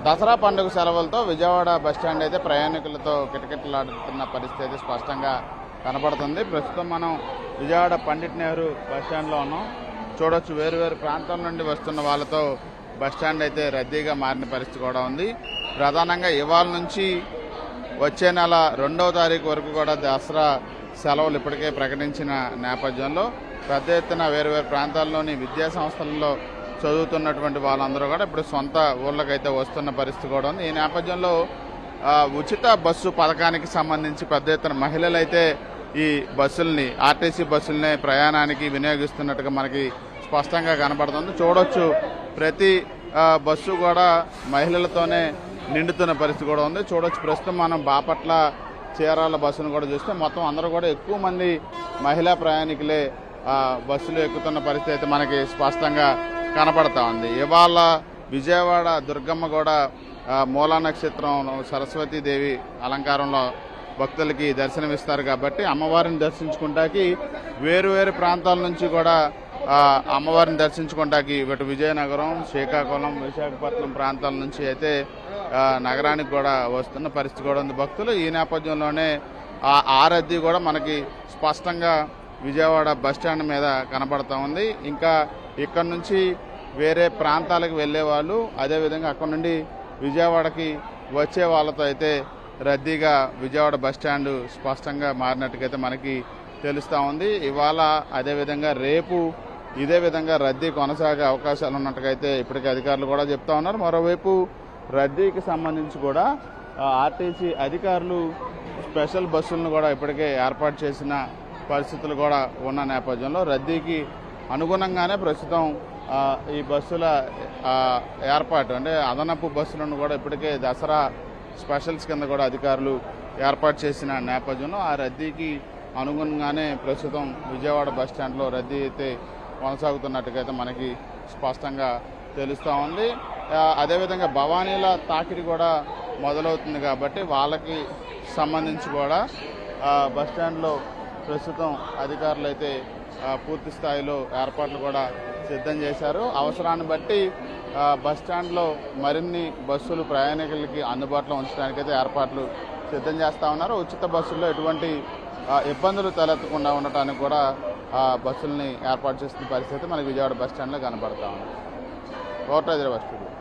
దసరా పండుగ సెలవులతో విజయవాడ బస్టాండ్ అయితే ప్రయాణికులతో కిటకిటలాడుతున్న పరిస్థితి అయితే స్పష్టంగా కనపడుతుంది. ప్రస్తుతం మనం విజయవాడ పండిట్ నెహ్రూ బస్టాండ్లో ఉన్నాం. చూడొచ్చు, వేరు ప్రాంతాల నుండి వస్తున్న వాళ్ళతో బస్టాండ్ అయితే రద్దీగా మారిన పరిస్థితి కూడా ఉంది. ప్రధానంగా ఇవాళ నుంచి వచ్చే నెల 2వ తారీఖు వరకు కూడా దసరా సెలవులు ఇప్పటికే ప్రకటించిన నేపథ్యంలో పెద్ద ఎత్తున వేరు ప్రాంతాల్లోని విద్యా సంస్థలలో చదువుతున్నటువంటి వాళ్ళందరూ కూడా ఇప్పుడు సొంత ఊళ్ళకైతే వస్తున్న పరిస్థితి కూడా ఉంది. ఈ నేపథ్యంలో ఉచిత బస్సు పథకానికి సంబంధించి పెద్ద ఎత్తున మహిళలు అయితే ఈ బస్సుల్ని, ఆర్టీసీ బస్సుల్ని ప్రయాణానికి వినియోగిస్తున్నట్టుగా మనకి స్పష్టంగా కనబడుతుంది. చూడొచ్చు, ప్రతి బస్సు కూడా మహిళలతోనే నిండుతున్న పరిస్థితి కూడా ఉంది. చూడొచ్చు, ప్రస్తుతం మనం బాపట్ల చీరాల బస్సును కూడా చూస్తే మొత్తం అందరూ కూడా ఎక్కువ మంది మహిళా ప్రయాణికులే బస్సులు ఎక్కుతున్న పరిస్థితి అయితే మనకి స్పష్టంగా కనపడతా ఉంది. ఇవాళ విజయవాడ దుర్గమ్మ కూడా మూలా నక్షత్రం సరస్వతీదేవి అలంకారంలో భక్తులకి దర్శనమిస్తారు కాబట్టి అమ్మవారిని దర్శించుకుంటాకి వేరు ప్రాంతాల నుంచి కూడా అమ్మవారిని దర్శించుకుంటాకి ఇటు విజయనగరం, శ్రీకాకుళం, విశాఖపట్నం ప్రాంతాల నుంచి అయితే నగరానికి కూడా వస్తున్న పరిస్థితి కూడా ఉంది భక్తులు. ఈ నేపథ్యంలోనే ఆ రద్దీ కూడా మనకి స్పష్టంగా విజయవాడ బస్టాండ్ మీద కనబడతా ఉంది. ఇంకా ఇక్కడ నుంచి వేరే ప్రాంతాలకు వెళ్లే వాళ్ళు, అదేవిధంగా అక్కడ నుండి విజయవాడకి వచ్చే వాళ్ళతో అయితే రద్దీగా విజయవాడ బస్టాండ్ స్పష్టంగా మారినట్టుగైతే మనకి తెలుస్తూ ఉంది. ఇవాళ అదేవిధంగా రేపు ఇదే విధంగా రద్దీ కొనసాగే అవకాశాలు ఉన్నట్టుగైతే ఇప్పటికే అధికారులు కూడా చెప్తా ఉన్నారు. మరోవైపు రద్దీకి సంబంధించి కూడా ఆర్టీసీ అధికారులు స్పెషల్ బస్సులను కూడా ఇప్పటికే ఏర్పాటు చేసిన పరిస్థితులు కూడా ఉన్న నేపథ్యంలో రద్దీకి అనుగుణంగానే ప్రస్తుతం ఈ బస్సుల ఏర్పాటు, అంటే అదనపు బస్సులను కూడా ఇప్పటికే దసరా స్పెషల్స్ కింద కూడా అధికారులు ఏర్పాటు చేసిన నేపథ్యంలో ఆ రద్దీకి అనుగుణంగానే ప్రస్తుతం విజయవాడ బస్టాండ్లో రద్దీ అయితే కొనసాగుతున్నట్టుగైతే మనకి స్పష్టంగా తెలుస్తూ ఉంది. అదేవిధంగా భవానీల తాకిడి కూడా మొదలవుతుంది కాబట్టి వాళ్ళకి సంబంధించి కూడా బస్టాండ్లో ప్రస్తుతం అధికారులు అయితే పూర్తి స్థాయిలో ఏర్పాట్లు కూడా సిద్ధం చేశారు. అవసరాన్ని బట్టి బస్టాండ్లో మరిన్ని బస్సులు ప్రయాణికులకి అందుబాటులో ఉంచడానికైతే ఏర్పాట్లు సిద్ధం చేస్తూ ఉన్నారు. ఉచిత బస్సుల్లో ఎటువంటి ఇబ్బందులు తలెత్తకుండా ఉండటానికి కూడా బస్సుల్ని ఏర్పాటు చేస్తున్న పరిస్థితి మనకి విజయవాడ బస్టాండ్లో కనబడతా ఉంది. కోట హైదరాబాద్ స్టూడియో.